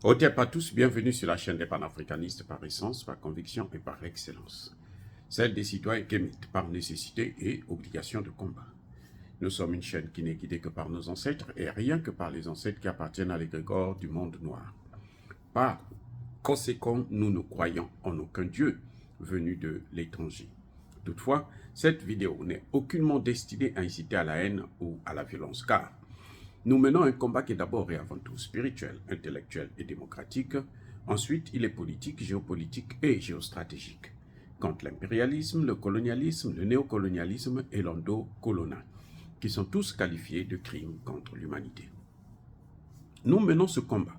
Hôtel à tous, bienvenue sur la chaîne des panafricanistes par essence, par conviction et par excellence. Celle des citoyens kémites par nécessité et obligation de combat. Nous sommes une chaîne qui n'est guidée que par nos ancêtres et rien que par les ancêtres qui appartiennent à l'égrégore du monde noir. Par conséquent, nous ne croyons en aucun Dieu venu de l'étranger. Toutefois, cette vidéo n'est aucunement destinée à inciter à la haine ou à la violence, car nous menons un combat qui est d'abord et avant tout spirituel, intellectuel et démocratique. Ensuite, il est politique, géopolitique et géostratégique. Contre l'impérialisme, le colonialisme, le néocolonialisme et l'endocolonial, qui sont tous qualifiés de crimes contre l'humanité. Nous menons ce combat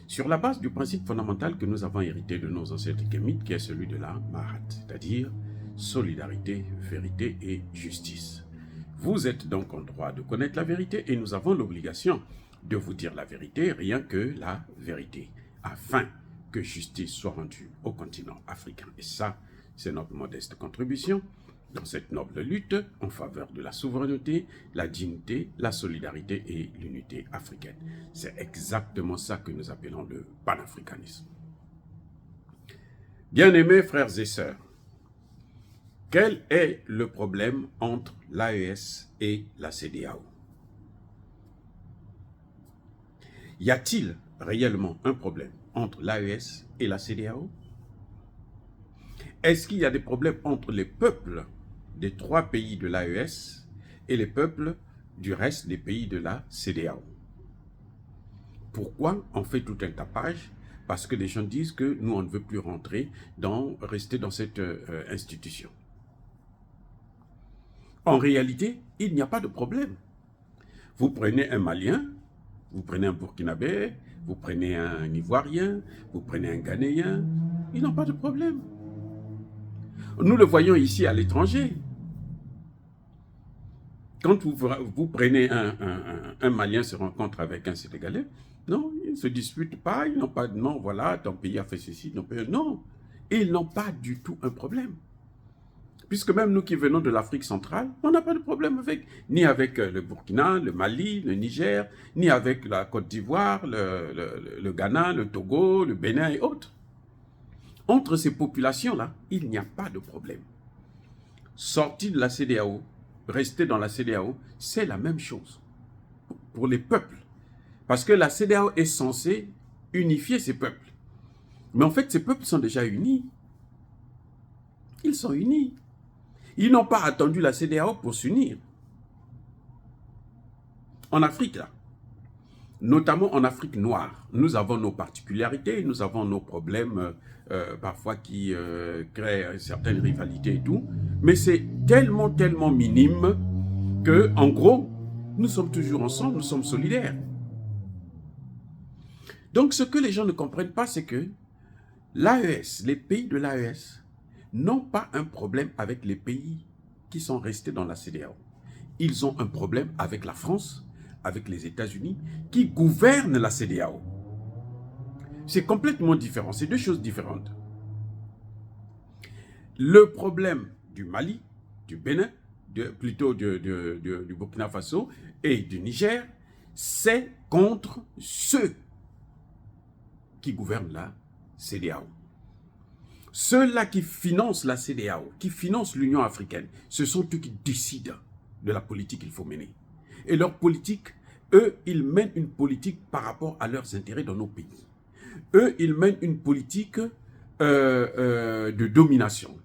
sur la base du principe fondamental que nous avons hérité de nos ancêtres kémites, qui est celui de la Mahat, c'est-à-dire solidarité, vérité et justice. Vous êtes donc en droit de connaître la vérité et nous avons l'obligation de vous dire la vérité, rien que la vérité, afin que justice soit rendue au continent africain. Et ça, c'est notre modeste contribution dans cette noble lutte en faveur de la souveraineté, la dignité, la solidarité et l'unité africaine. C'est exactement ça que nous appelons le panafricanisme. Bien-aimés frères et sœurs, quel est le problème entre l'AES et la CEDEAO? Y a-t-il réellement un problème entre l'AES et la CEDEAO? Est-ce qu'il y a des problèmes entre les peuples des 3 pays de l'AES et les peuples du reste des pays de la CEDEAO? Pourquoi on fait tout un tapage? Parce que les gens disent que nous, on ne veut plus rester dans cette institution. En réalité, il n'y a pas de problème. Vous prenez un Malien, vous prenez un Burkinabé, vous prenez un Ivoirien, vous prenez un Ghanéen, ils n'ont pas de problème. Nous le voyons ici à l'étranger. Quand vous prenez un Malien se rencontre avec un Sénégalais, non, ils ne se disputent pas, ils n'ont pas de non, voilà, ton pays a fait ceci, ton pays, non. Ils n'ont pas du tout un problème. Puisque même nous qui venons de l'Afrique centrale, on n'a pas de problème ni avec le Burkina, le Mali, le Niger, ni avec la Côte d'Ivoire, le Ghana, le Togo, le Bénin et autres. Entre ces populations-là, il n'y a pas de problème. Sortir de la CEDEAO, rester dans la CEDEAO, c'est la même chose pour les peuples. Parce que la CEDEAO est censée unifier ces peuples. Mais en fait, ces peuples sont déjà unis. Ils sont unis. Ils n'ont pas attendu la CEDEAO pour s'unir. En Afrique, là, notamment en Afrique noire, nous avons nos particularités, nous avons nos problèmes parfois qui créent certaines rivalités et tout, mais c'est tellement minime que, en gros, nous sommes toujours ensemble, nous sommes solidaires. Donc, ce que les gens ne comprennent pas, c'est que l'AES, les pays de l'AES, n'ont pas un problème avec les pays qui sont restés dans la CEDEAO. Ils ont un problème avec la France, avec les États-Unis, qui gouvernent la CEDEAO. C'est complètement différent, c'est deux choses différentes. Le problème du Mali, du Bénin, plutôt du Burkina Faso et du Niger, c'est contre ceux qui gouvernent la CEDEAO. Ceux-là qui financent la CEDEAO, qui financent l'Union africaine, ce sont eux qui décident de la politique qu'il faut mener. Et leur politique, eux, ils mènent une politique par rapport à leurs intérêts dans nos pays. Eux, ils mènent une politique de domination.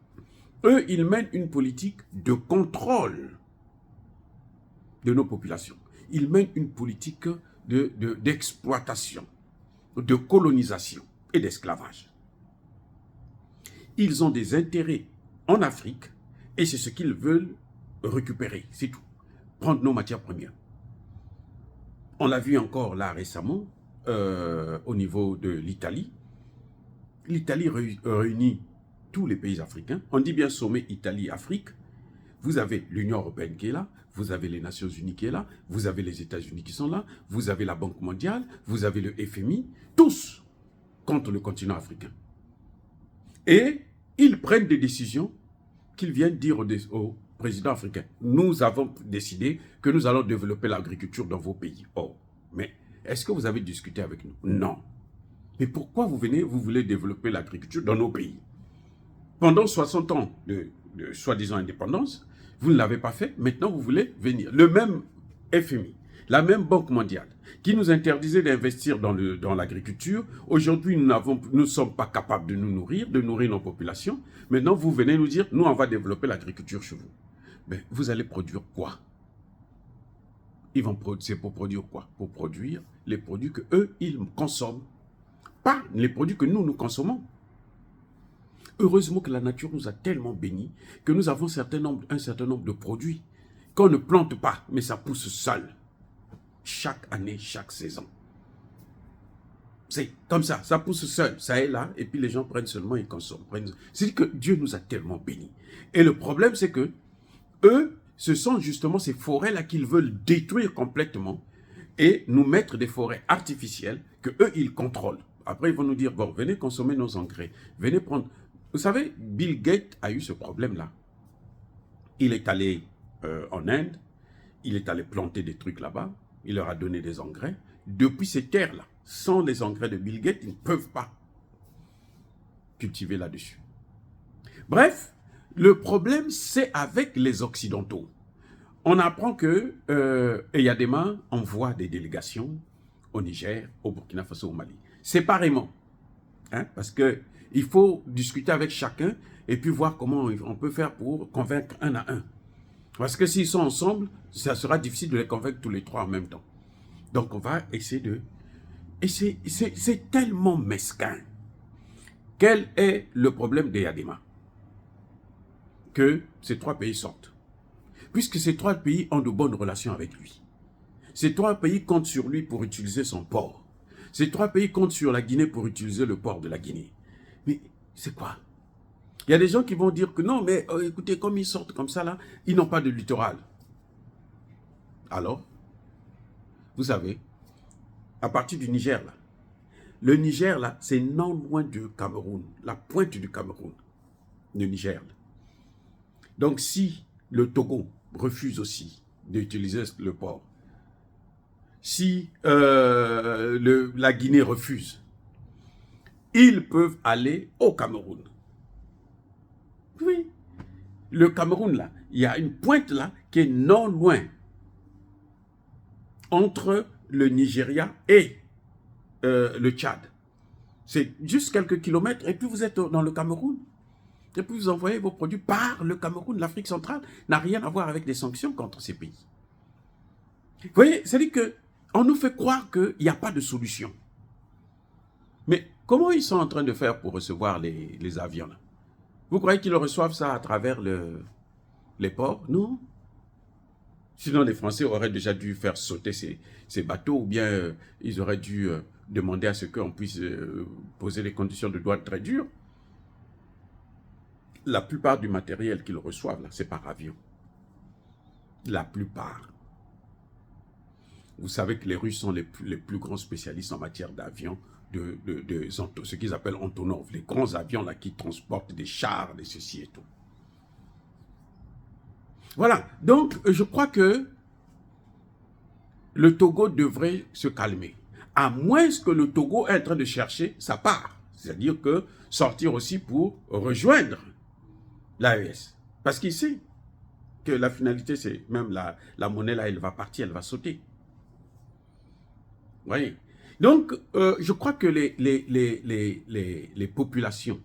Eux, ils mènent une politique de contrôle de nos populations. Ils mènent une politique d'exploitation, de colonisation et d'esclavage. Ils ont des intérêts en Afrique et c'est ce qu'ils veulent récupérer, c'est tout. Prendre nos matières premières. On l'a vu encore là récemment au niveau de l'Italie. L'Italie réunit tous les pays africains. On dit bien sommet Italie-Afrique. Vous avez l'Union européenne qui est là, vous avez les Nations unies qui est là, vous avez les États-Unis qui sont là, vous avez la Banque mondiale, vous avez le FMI, tous contre le continent africain. Et ils prennent des décisions qu'ils viennent dire aux présidents africains. Nous avons décidé que nous allons développer l'agriculture dans vos pays. Oh, mais est-ce que vous avez discuté avec nous? Non. Mais pourquoi vous voulez développer l'agriculture dans nos pays? Pendant 60 ans de soi-disant indépendance, vous ne l'avez pas fait. Maintenant, vous voulez venir. Le même FMI, la même Banque mondiale, qui nous interdisait d'investir dans l'agriculture. Aujourd'hui, nous ne sommes pas capables de nous nourrir, de nourrir nos populations. Maintenant, vous venez nous dire, nous, on va développer l'agriculture chez vous. Mais vous allez produire quoi? C'est pour produire quoi? Pour produire les produits que eux ils consomment. Pas les produits que nous consommons. Heureusement que la nature nous a tellement bénis que nous avons un certain nombre de produits qu'on ne plante pas, mais ça pousse seul. Chaque année, chaque saison. C'est comme ça pousse seul, ça est là, et puis les gens prennent seulement et consomment. C'est que Dieu nous a tellement bénis. Et le problème, c'est que eux, ce sont justement ces forêts-là qu'ils veulent détruire complètement et nous mettre des forêts artificielles que eux, ils contrôlent. Après, ils vont nous dire, bon, venez consommer nos engrais, venez prendre... Vous savez, Bill Gates a eu ce problème-là. Il est allé en Inde, il est allé planter des trucs là-bas, il leur a donné des engrais. Depuis ces terres-là, sans les engrais de Bill Gates, ils ne peuvent pas cultiver là-dessus. Bref, le problème, c'est avec les Occidentaux. On apprend que Eyadema envoie des délégations au Niger, au Burkina Faso, au Mali. Séparément. Hein, parce qu'il faut discuter avec chacun et puis voir comment on peut faire pour convaincre un à un. Parce que s'ils sont ensemble, ça sera difficile de les convaincre tous les trois en même temps. Donc on va essayer de... Et c'est tellement mesquin. Quel est le problème d'Eyadema? Que ces trois pays sortent. Puisque ces trois pays ont de bonnes relations avec lui. Ces trois pays comptent sur lui pour utiliser son port. Ces trois pays comptent sur la Guinée pour utiliser le port de la Guinée. Mais c'est quoi? Il y a des gens qui vont dire que non, mais écoutez, comme ils sortent comme ça là, ils n'ont pas de littoral. Alors, vous savez, à partir du Niger là, le Niger là, c'est non loin du Cameroun, la pointe du Cameroun, le Niger. Là. Donc si le Togo refuse aussi d'utiliser le port, si la Guinée refuse, ils peuvent aller au Cameroun. Oui, le Cameroun là, il y a une pointe là qui est non loin entre le Nigeria et le Tchad. C'est juste quelques kilomètres et puis vous êtes dans le Cameroun. Et puis vous envoyez vos produits par le Cameroun. L'Afrique centrale n'a rien à voir avec des sanctions contre ces pays. Vous voyez, c'est-à-dire qu'on nous fait croire qu'il n'y a pas de solution. Mais comment ils sont en train de faire pour recevoir les avions là? Vous croyez qu'ils reçoivent ça à travers les ports? Non. Sinon, les Français auraient déjà dû faire sauter ces bateaux ou bien ils auraient dû demander à ce qu'on puisse poser des conditions de douane très dures. La plupart du matériel qu'ils reçoivent, là, c'est par avion. La plupart. Vous savez que les Russes sont les plus grands spécialistes en matière d'avions, ce qu'ils appellent Antonov, les grands avions là, qui transportent des chars, des ceci et tout. Voilà, donc je crois que le Togo devrait se calmer. À moins que le Togo est en train de chercher sa part. C'est-à-dire que sortir aussi pour rejoindre l'AES. Parce qu'il sait que la finalité, c'est même la monnaie là, elle va partir, elle va sauter. Vous voyez? Donc, je crois que les populations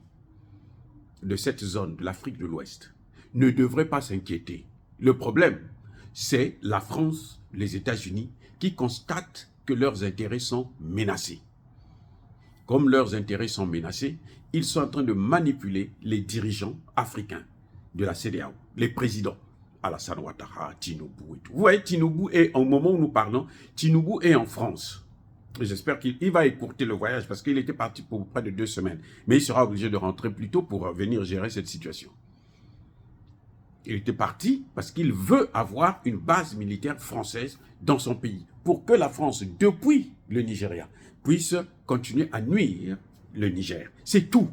de cette zone, de l'Afrique de l'Ouest, ne devraient pas s'inquiéter. Le problème, c'est la France, les États-Unis, qui constatent que leurs intérêts sont menacés. Comme leurs intérêts sont menacés, ils sont en train de manipuler les dirigeants africains de la CEDEAO, les présidents, Alassane Ouattara, Tinubu et tout. Vous voyez, Tinubu est, au moment où nous parlons, Tinubu est en France. J'espère qu'il va écourter le voyage parce qu'il était parti pour près de 2 semaines. Mais il sera obligé de rentrer plus tôt pour venir gérer cette situation. Il était parti parce qu'il veut avoir une base militaire française dans son pays. Pour que la France, depuis le Nigeria, puisse continuer à nuire le Niger. C'est tout.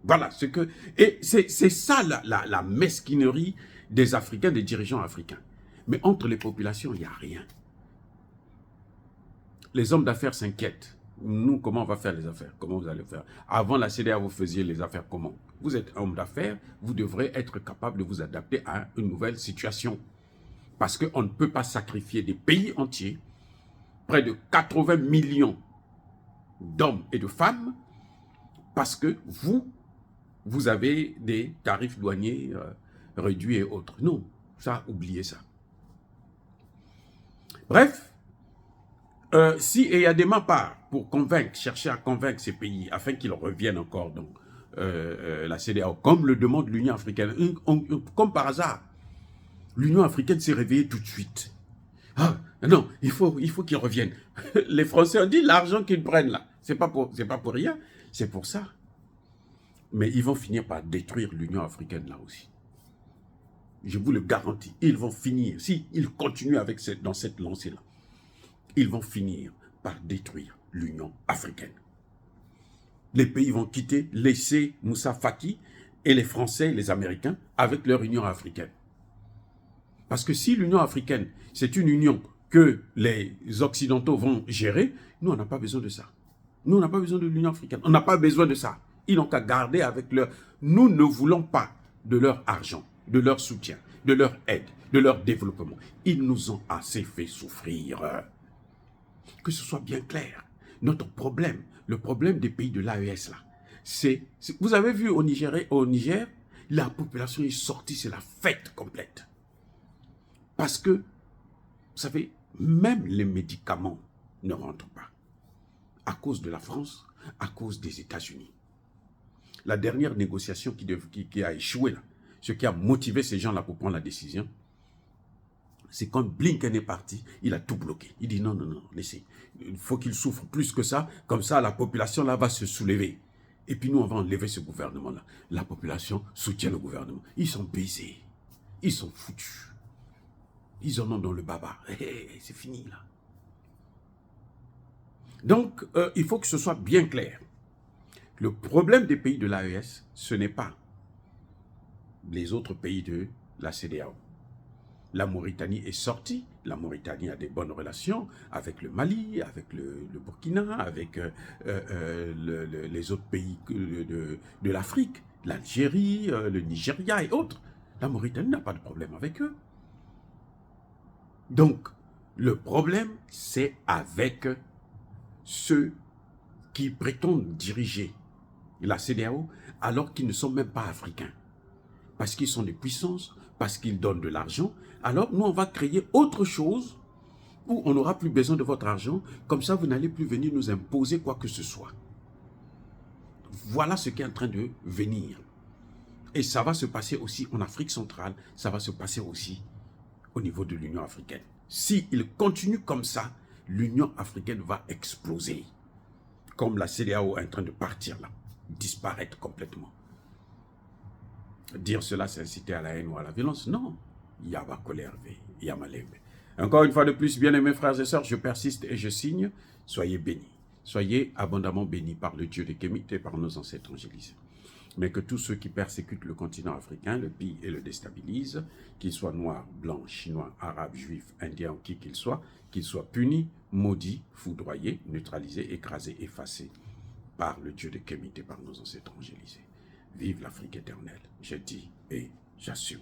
Voilà ce que... Et c'est ça la mesquinerie des Africains, des dirigeants africains. Mais entre les populations, il n'y a rien. Les hommes d'affaires s'inquiètent. Nous, comment on va faire les affaires? Comment vous allez faire? Avant la CEDEAO, vous faisiez les affaires comment? Vous êtes homme d'affaires, vous devrez être capable de vous adapter à une nouvelle situation. Parce qu'on ne peut pas sacrifier des pays entiers, près de 80 millions d'hommes et de femmes, parce que vous avez des tarifs douaniers réduits et autres. Non, ça, oubliez ça. Bref, si il y a des part pour convaincre, chercher à convaincre ces pays afin qu'ils reviennent encore dans la CEDEAO, comme le demande l'Union africaine, comme par hasard, l'Union africaine s'est réveillée tout de suite. Ah, non, il faut qu'ils reviennent. Les Français ont dit l'argent qu'ils prennent là, c'est pas pour rien, c'est pour ça. Mais ils vont finir par détruire l'Union africaine là aussi. Je vous le garantis, ils vont finir, s'ils continuent dans cette lancée-là, ils vont finir par détruire l'Union africaine. Les pays vont quitter, laisser Moussa Faki et les Français, les Américains, avec leur Union africaine. Parce que si l'Union africaine, c'est une union que les Occidentaux vont gérer, nous, on n'a pas besoin de ça. Nous, on n'a pas besoin de l'Union africaine. On n'a pas besoin de ça. Ils n'ont qu'à garder avec leur... Nous ne voulons pas de leur argent, de leur soutien, de leur aide, de leur développement. Ils nous ont assez fait souffrir. Que ce soit bien clair. Notre problème, le problème des pays de l'AES, là, c'est... Vous avez vu au Niger, la population est sortie, c'est la fête complète. Parce que, vous savez, même les médicaments ne rentrent pas. À cause de la France, à cause des États-Unis. La dernière négociation qui a échoué, là, ce qui a motivé ces gens-là pour prendre la décision, c'est quand Blinken est parti, il a tout bloqué. Il dit non, non, non, laissez. Il faut qu'il souffre plus que ça, comme ça la population là va se soulever. Et puis nous, on va enlever ce gouvernement-là. La population soutient le gouvernement. Ils sont baisés. Ils sont foutus. Ils en ont dans le baba. C'est fini là. Donc, il faut que ce soit bien clair. Le problème des pays de l'AES, ce n'est pas les autres pays de la CEDEAO. La Mauritanie est sortie. La Mauritanie a des bonnes relations avec le Mali, avec le Burkina, avec les autres pays de l'Afrique, l'Algérie, le Nigeria et autres. La Mauritanie n'a pas de problème avec eux. Donc, le problème, c'est avec ceux qui prétendent diriger la CEDEAO alors qu'ils ne sont même pas africains. Parce qu'ils sont des puissances, parce qu'ils donnent de l'argent. Alors, nous, on va créer autre chose où on n'aura plus besoin de votre argent. Comme ça, vous n'allez plus venir nous imposer quoi que ce soit. Voilà ce qui est en train de venir. Et ça va se passer aussi en Afrique centrale. Ça va se passer aussi au niveau de l'Union africaine. S'il continue comme ça, l'Union africaine va exploser. Comme la CEDEAO est en train de partir là, disparaître complètement. Dire cela, c'est inciter à la haine ou à la violence. Non. Yaba Kolerve, Yamalebe. Encore une fois de plus, bien-aimés frères et sœurs, je persiste et je signe. Soyez bénis. Soyez abondamment bénis par le Dieu de Kémite et par nos ancêtres angélisés. Mais que tous ceux qui persécutent le continent africain, le pillent et le déstabilisent, qu'ils soient noirs, blancs, chinois, arabes, juifs, indiens ou qui qu'ils soient punis, maudits, foudroyés, neutralisés, écrasés, effacés par le Dieu de Kémite et par nos ancêtres angélisés. Vive l'Afrique éternelle, je dis et j'assume.